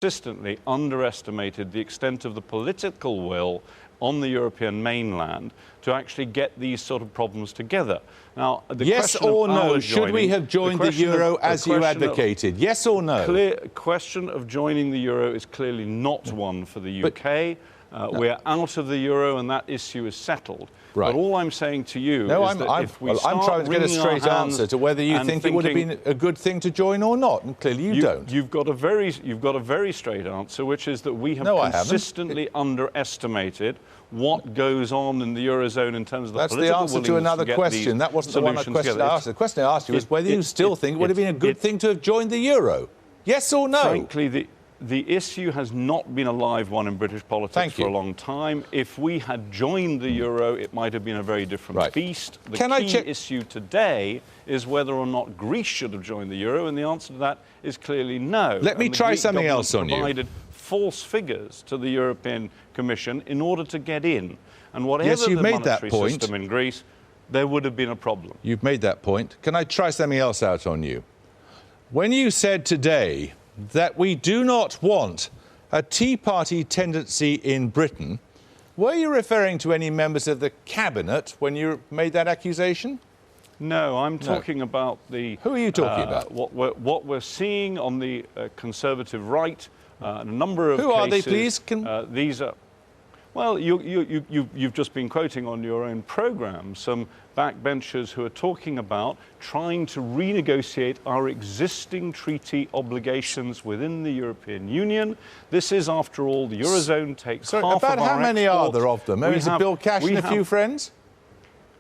consistently underestimated the extent of the political will on the European mainland to actually get these sort of problems together. Now, the yes or no, should we have joined the euro as you advocated? Yes or no? Clear question of joining the euro is clearly not one for the UK. We're out of the euro and that issue is settled. Right. But all I'm saying to you is that if we start I'm trying to get a straight answer to whether you think it would have been a good thing to join or not, and clearly you don't. You've got a very straight answer, which is that we have consistently underestimated what goes on in the Eurozone in terms of the political willingness to get these solutions together. That's the answer to another question. That wasn't the one I asked. The question I asked you is whether you still think it would have been a good thing to have joined the euro. Yes or no? Frankly, the issue has not been a live one in British politics for a long time. If we had joined the euro, it might have been a very different beast. The key issue today is whether or not Greece should have joined the euro, and the answer to that is clearly no. Let me try something else on you. Provided false figures to the European Commission in order to get in. And whatever the monetary system in Greece, there would have been a problem. You've made that point. Can I try something else out on you? When you said today that we do not want a Tea Party tendency in Britain, were you referring to any members of the cabinet when you made that accusation? No, I'm talking about the... Who are you talking about? What we're seeing on the Conservative right, a number of cases... Who are they, please? These are... Well, you've just been quoting on your own programme some backbenchers who are talking about trying to renegotiate our existing treaty obligations within the European Union. This is, after all, the Eurozone takes half of our exports. About how many are there of them? Is it Bill Cash and a few friends?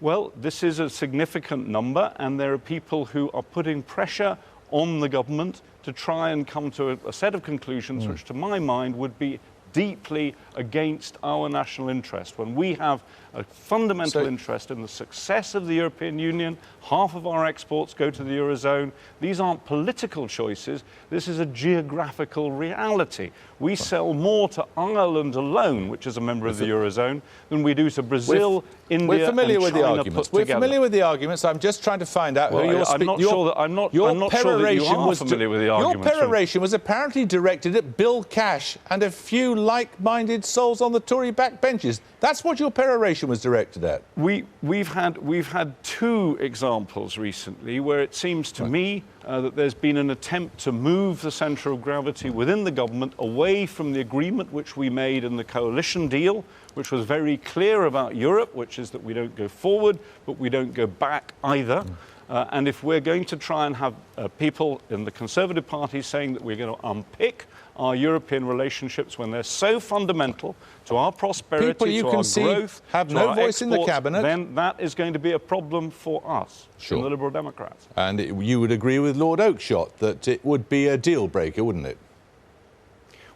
Well, this is a significant number, and there are people who are putting pressure on the government to try and come to a set of conclusions which, to my mind, would be deeply against our national interest. When we have a fundamental interest in the success of the European Union, half of our exports go to the Eurozone. These aren't political choices. This is a geographical reality. We sell more to Ireland alone, which is a member of the Eurozone, than we do to Brazil, India, and China put together. We're familiar with the arguments. I'm just trying to find out who you're speaking. I'm not sure that you are familiar with the arguments. Your peroration was apparently directed at Bill Cash and a few like-minded souls on the Tory backbenches. That's what your peroration was directed at. We've had two examples recently where it seems to me that there's been an attempt to move the centre of gravity within the government away from the agreement which we made in the coalition deal, which was very clear about Europe, which is that we don't go forward, but we don't go back either. And if we're going to try and have people in the Conservative Party saying that we're going to unpick our European relationships when they're so fundamental to our prosperity, to our growth, have no voice in the cabinet, then that is going to be a problem for us, in the Liberal Democrats. And you would agree with Lord Oakeshott that it would be a deal breaker, wouldn't it?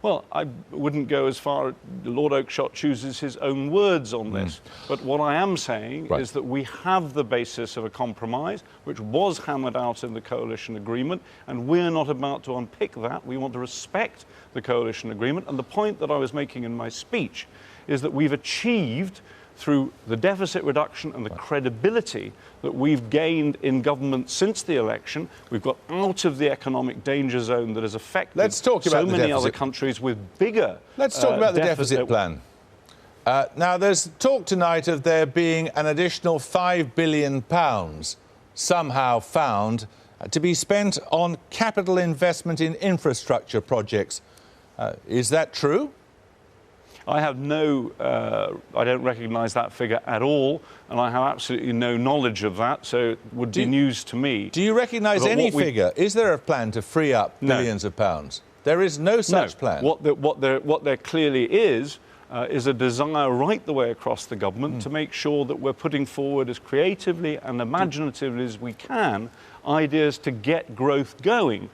Well, I wouldn't go as far. Lord Oakeshott chooses his own words on this. But what I am saying is that we have the basis of a compromise, which was hammered out in the coalition agreement, and we're not about to unpick that. We want to respect the coalition agreement. And the point that I was making in my speech is that we've achieved, through the deficit reduction and the credibility that we've gained in government since the election, we've got out of the economic danger zone that has affected so many other countries with bigger Let's talk about the deficit plan. Now, there's talk tonight of there being an additional £5 billion somehow found to be spent on capital investment in infrastructure projects. Is that true? I have I don't recognise that figure at all, and I have absolutely no knowledge of that, so it would be news to me. Do you recognise any figure? Is there a plan to free up billions of pounds? There is no such plan. What there clearly is a desire right the way across the government to make sure that we're putting forward as creatively and imaginatively as we can ideas to get growth going.